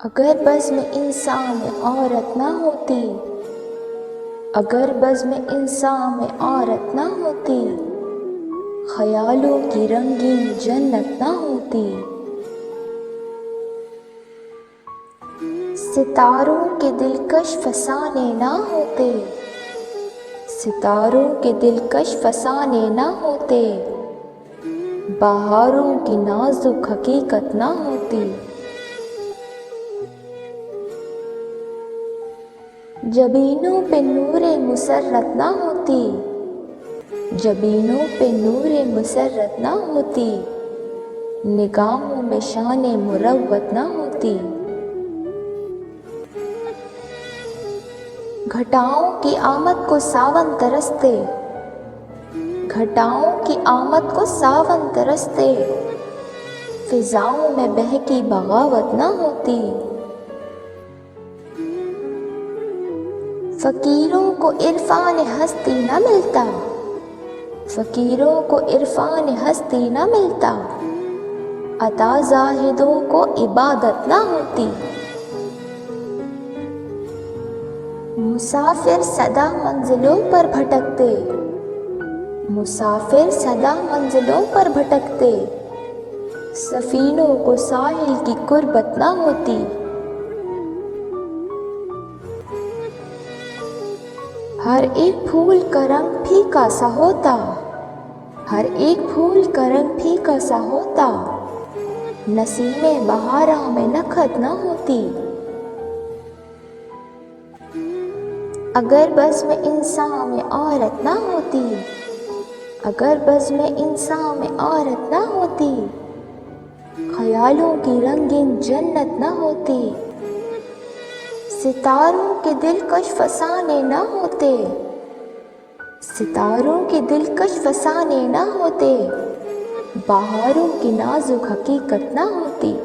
اگر بزم انسان میں عورت نہ ہوتی، اگر بزم انسان میں عورت نہ ہوتی، خیالوں کی رنگین جنت نہ ہوتی۔ ستاروں کے دلکش فسانے نہ ہوتے، ستاروں کے دلکش فسانے نہ ہوتے، بہاروں کی نازک حقیقت نہ ہوتی۔ جبینوں پہ نور مسرت نہ ہوتی، جبینوں پہ نور مسرت نہ ہوتی، نگاہوں میں شان مروت نہ ہوتی۔ گھٹاؤں کی آمد کو ساون ترستے، گھٹاؤں کی آمد کو ساون ترستے، فضاؤں میں بہکی بغاوت نہ ہوتی۔ فقیروں کو عرفان ہستی نہ ملتا، فقیروں کو عرفان ہستی نہ ملتا، عطا زاہدوں کو عبادت نہ ہوتی۔ مسافر سدا منزلوں پر بھٹکتے، مسافر سدا منزلوں پر بھٹکتے، سفینوں کو ساحل کی قربت نہ ہوتی۔ ہر ایک پھول کا رنگ پھیکا سا ہوتا، ہر ایک پھول کا رنگ پھیکا سا ہوتا، نسیم بہاراں میں نکھت نہ ہوتی۔ اگر بزم انسان میں عورت نہ ہوتی، اگر بزم انسان میں عورت نہ ہوتی، خیالوں کی رنگین جنت نہ ہوتی۔ ستاروں کے دلکش فسانے نہ ہوتے، ستاروں کے دلکش فسانے نہ ہوتے، بہاروں کی نازک حقیقت نہ ہوتی۔